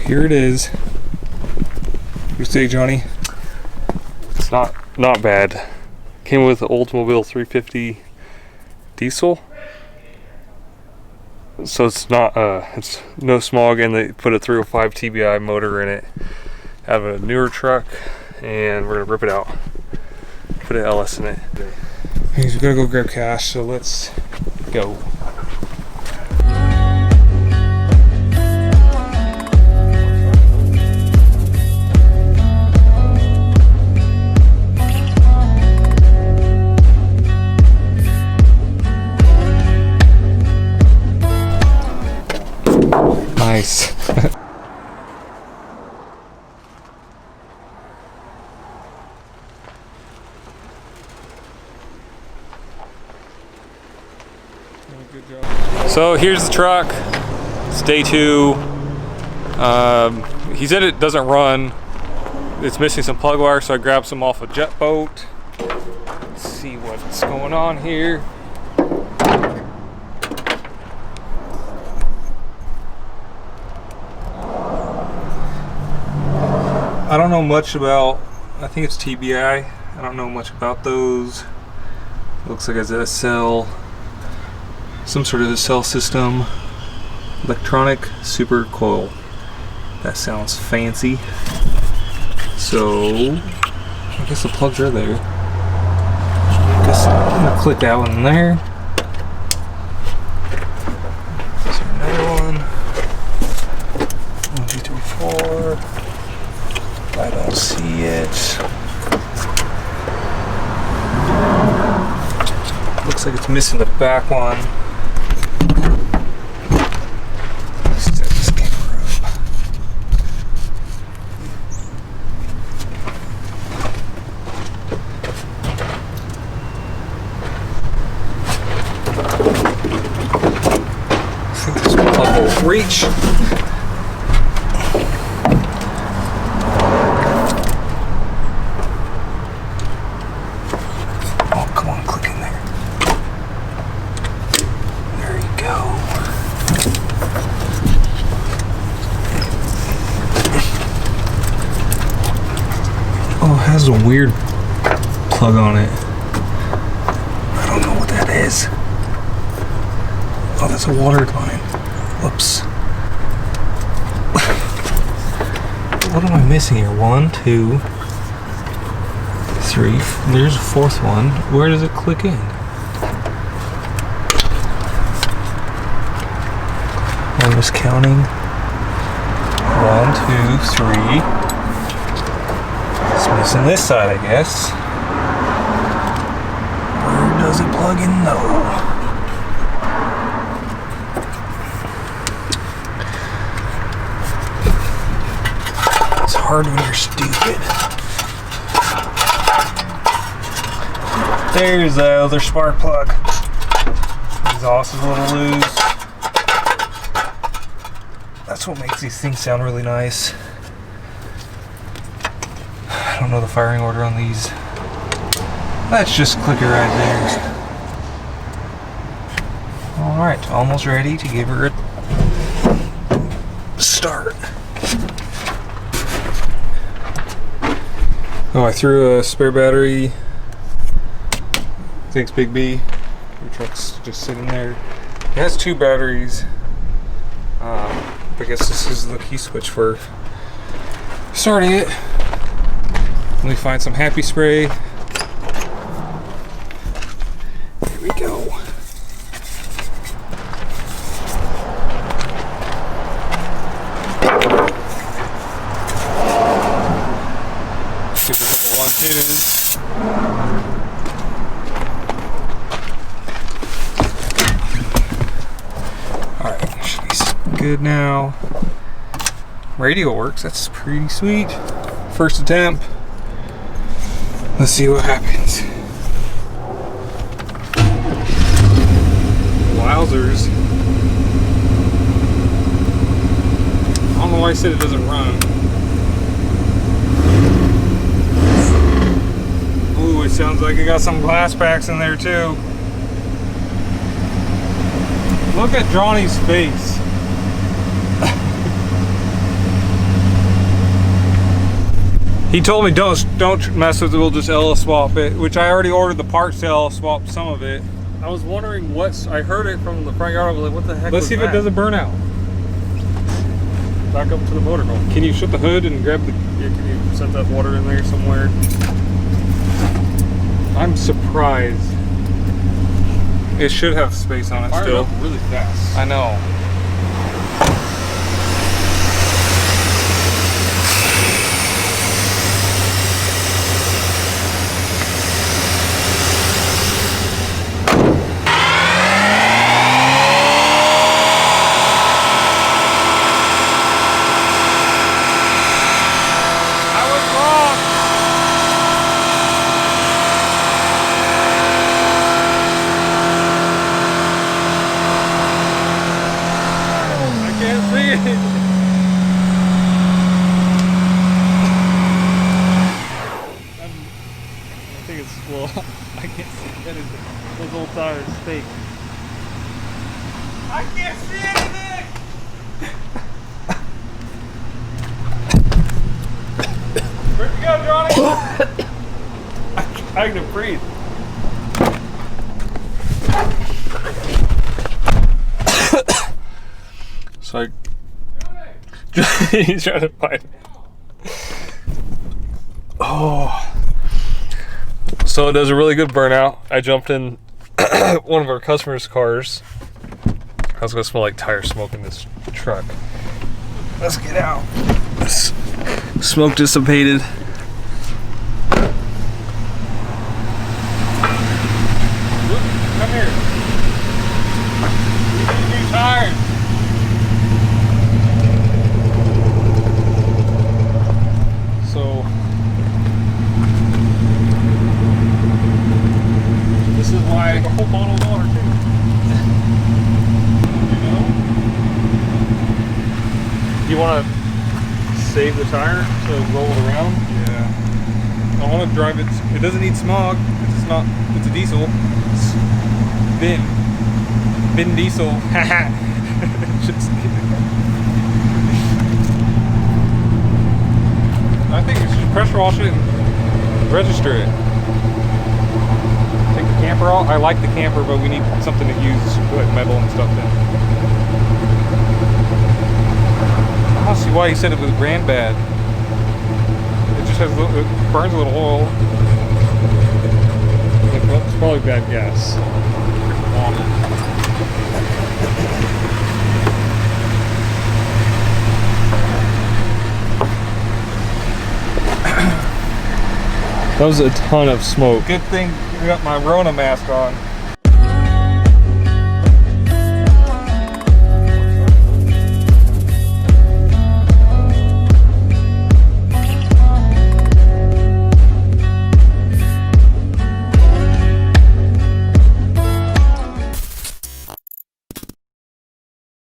here it is. What do you say, Johnny? It's not bad. Came with the Oldsmobile 350 diesel. So it's no smog, and they put a 305 TBI motor in it. I have a newer truck, and we're gonna rip it out. Put an LS in it. Hey, we gotta go grab cash, so let's go. Nice. So here's the truck. It's day 2. He said it doesn't run. It's missing some plug wire, so I grabbed some off a jet boat. Let's see what's going on here. I don't know much about, I think it's TBI. I don't know much about those. Looks like it's a cell, some sort of a cell system. Electronic super coil. That sounds fancy. So, I guess the plugs are there. I guess I'm gonna click that one in there. Is there another one? 1, 2, 3, 4. I don't see it. Looks like it's missing the back one. Set this camera up. I think this plug will reach. Has a weird plug on it. I don't know what that is. Oh, that's a water line. Whoops. What am I missing here? 1, 2, 3. There's a 4th one. Where does it click in? I'm just counting. 1, 2, 3. It's missing this side, I guess. Where does it plug in though? It's hard when you're stupid. There's the other spark plug. Exhaust is a little loose. That's what makes these things sound really nice. I don't know the firing order on these. Let's just click it right there. Alright, almost ready to give her a start. Oh, I threw a spare battery. Thanks, Big B. Your truck's just sitting there. It has 2 batteries. I guess this is the key switch for starting it. Let me find some happy spray. Here we go. Give it a couple 1-2s. Alright, should be good now. Radio works, that's pretty sweet. First attempt. Let's see what happens. Wowzers. I don't know why I said it doesn't run. Ooh, it sounds like it got some glass packs in there too. Look at Johnny's face. He told me don't mess with it, we'll just LS swap it, which I already ordered the parts to LS swap some of it. I was wondering I heard it from the front yard. I was like, what the heck? Let's see if it doesn't burn out. Back up to the motor home. Can you shut the hood and grab the... Yeah, can you set that water in there somewhere? I'm surprised. It should have space on it Fired still. up really fast. I know. I can't see anything. Those old tires fake. I can't see anything! Where'd you go, Johnny? I can breathe. So he's trying to find it. Oh. So it does a really good burnout. I jumped in one of our customers' cars. I was gonna smell like tire smoke in this truck. Let's get out. Smoke dissipated. Come here. New tires. So this is why a whole bottle of water too. You know? You want to save the tire to roll it around? Yeah. I want to drive it. It doesn't need smog. It's not. It's a diesel. It's bin diesel. Just kidding. I think you should pressure wash it and register it. Take the camper off. I like the camper, but we need something to use to put metal and stuff in. I don't see why he said it was ran bad. It just has it burns a little oil. It's probably bad gas. That was a ton of smoke. Good thing I got my Rona mask on.